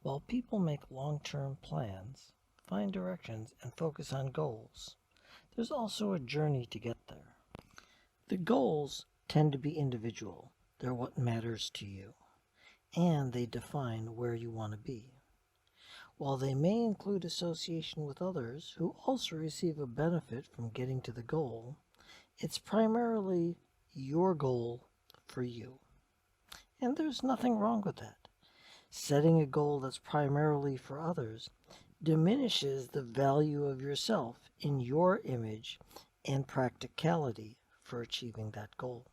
While people make long-term plans, find directions, and focus on goals, there's also a journey to get there. The goals tend to be individual. They're what matters to you, and they define where you want to be. While they may include association with others who also receive a benefit from getting to the goal, it's primarily your goal for you. And there's nothing wrong with that. Setting a goal that's primarily for others diminishes the value of yourself in your image and practicality for achieving that goal.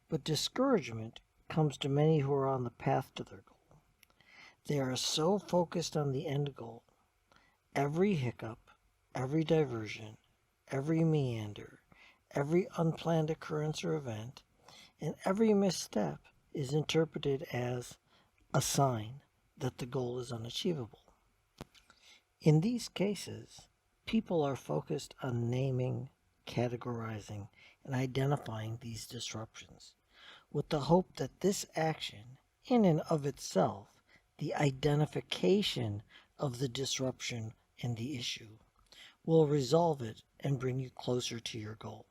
But discouragement comes to many who are on the path to their goal. They are so focused on the end goal. Every hiccup, every diversion, every meander, every unplanned occurrence or event, and every misstep is interpreted as a sign that the goal is unachievable. In these cases, people are focused on naming, categorizing, and identifying these disruptions with the hope that this action, in and of itself, the identification of the disruption and the issue, will resolve it and bring you closer to your goal.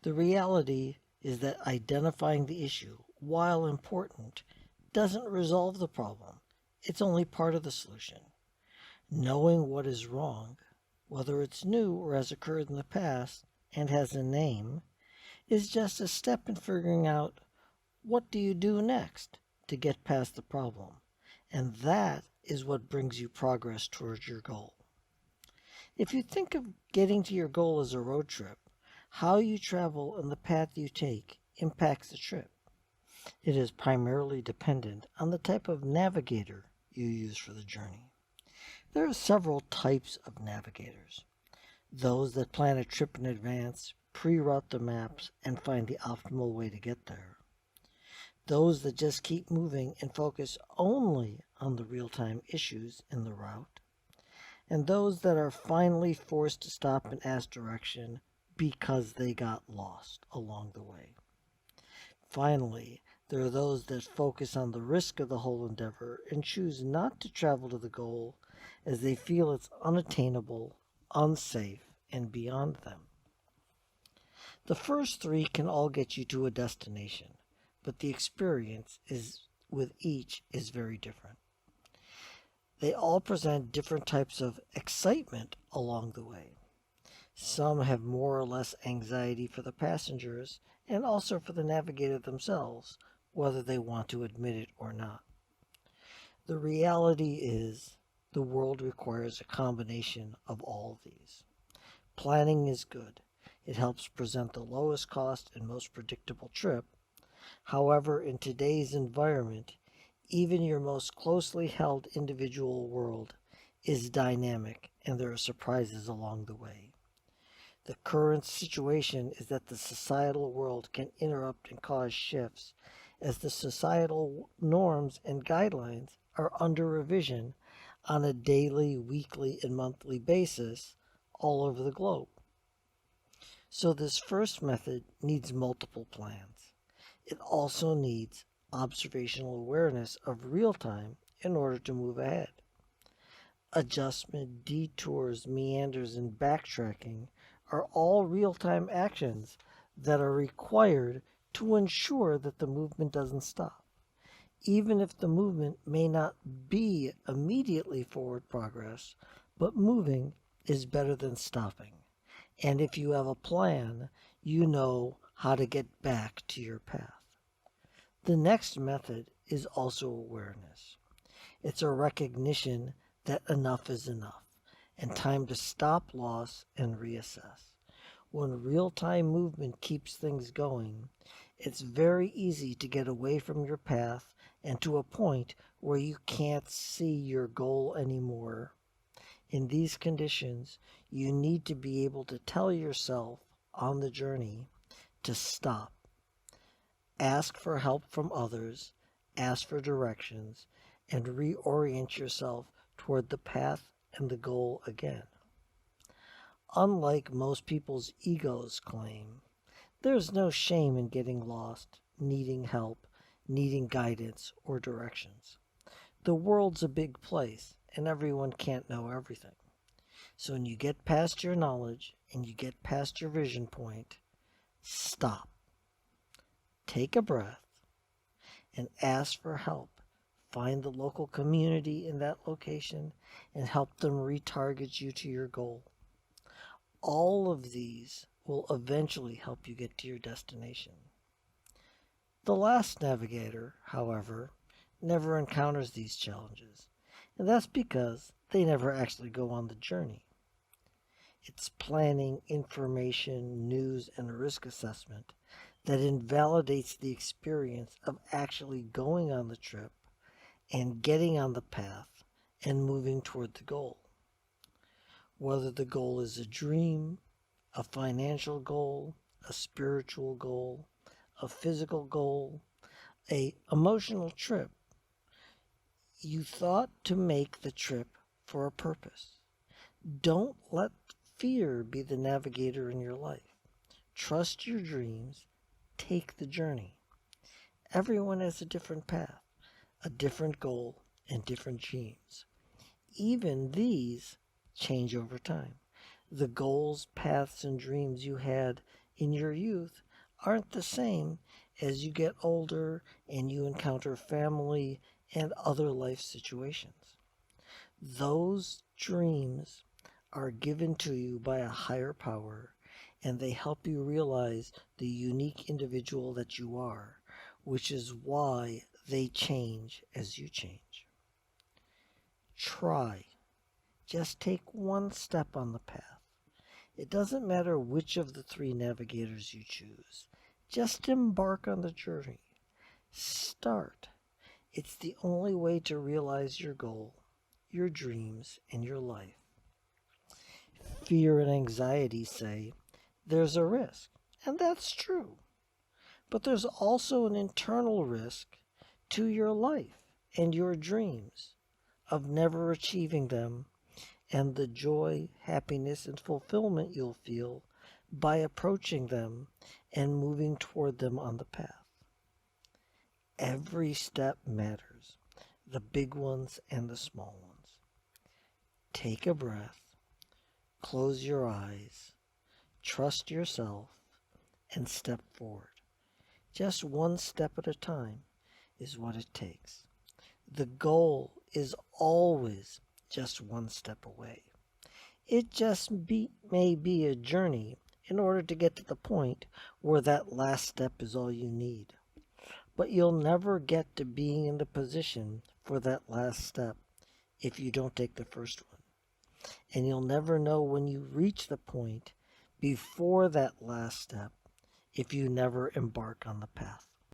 The reality is that identifying the issue, while important, doesn't resolve the problem. It's only part of the solution. Knowing what is wrong, whether it's new or has occurred in the past and has a name, is just a step in figuring out what do you do next to get past the problem. And that is what brings you progress towards your goal. If you think of getting to your goal as a road trip, how you travel and the path you take impacts the trip. It is primarily dependent on the type of navigator you use for the journey. There are several types of navigators. Those that plan a trip in advance, pre-route the maps, and find the optimal way to get there. Those that just keep moving and focus only on the real-time issues in the route. And those that are finally forced to stop and ask direction because they got lost along the way. Finally, there are those that focus on the risk of the whole endeavor and choose not to travel to the goal as they feel it's unattainable, unsafe, and beyond them. The first three can all get you to a destination, but the experience with each is very different. They all present different types of excitement along the way. Some have more or less anxiety for the passengers and also for the navigator themselves, whether they want to admit it or not. The reality is the world requires a combination of all of these. Planning is good. It helps present the lowest cost and most predictable trip. However, in today's environment, even your most closely held individual world is dynamic and there are surprises along the way. The current situation is that the societal world can interrupt and cause shifts as the societal norms and guidelines are under revision on a daily, weekly, and monthly basis all over the globe. So this first method needs multiple plans. It also needs observational awareness of real time in order to move ahead. Adjustment, detours, meanders, and backtracking are all real-time actions that are required to ensure that the movement doesn't stop. Even if the movement may not be immediately forward progress, but moving is better than stopping. And if you have a plan, you know how to get back to your path. The next method is also awareness. It's a recognition that enough is enough and time to stop loss and reassess. When real-time movement keeps things going, it's very easy to get away from your path and to a point where you can't see your goal anymore. In these conditions, you need to be able to tell yourself on the journey to stop. Ask for help from others, ask for directions, and reorient yourself toward the path and the goal again. Unlike most people's egos claim, there's no shame in getting lost, needing help, needing guidance or directions. The world's a big place, and everyone can't know everything. So when you get past your knowledge and you get past your vision point, stop. Take a breath and ask for help. Find the local community in that location and help them retarget you to your goal. All of these will eventually help you get to your destination. The last navigator, however, never encounters these challenges, and that's because they never actually go on the journey. It's planning, information, news, and risk assessment that invalidates the experience of actually going on the trip and getting on the path and moving toward the goal. Whether the goal is a dream, a financial goal, a spiritual goal, a physical goal, an emotional trip, you thought to make the trip for a purpose. Don't let fear be the navigator in your life. Trust your dreams. Take the journey. Everyone has a different path, a different goal, and different dreams. Even these change over time. The goals, paths, and dreams you had in your youth aren't the same as you get older and you encounter family and other life situations. Those dreams are given to you by a higher power, and they help you realize the unique individual that you are, which is why they change as you change. Try. Just take one step on the path. It doesn't matter which of the three navigators you choose. Just embark on the journey. Start. It's the only way to realize your goal, your dreams, and your life. Fear and anxiety say there's a risk, and that's true. But there's also an internal risk to your life and your dreams of never achieving them, and the joy, happiness, and fulfillment you'll feel by approaching them and moving toward them on the path. Every step matters, the big ones and the small ones. Take a breath, close your eyes, trust yourself, and step forward. Just one step at a time is what it takes. The goal is always just one step away. It just may be a journey in order to get to the point where that last step is all you need. But you'll never get to being in the position for that last step if you don't take the first one. And you'll never know when you reach the point before that last step if you never embark on the path.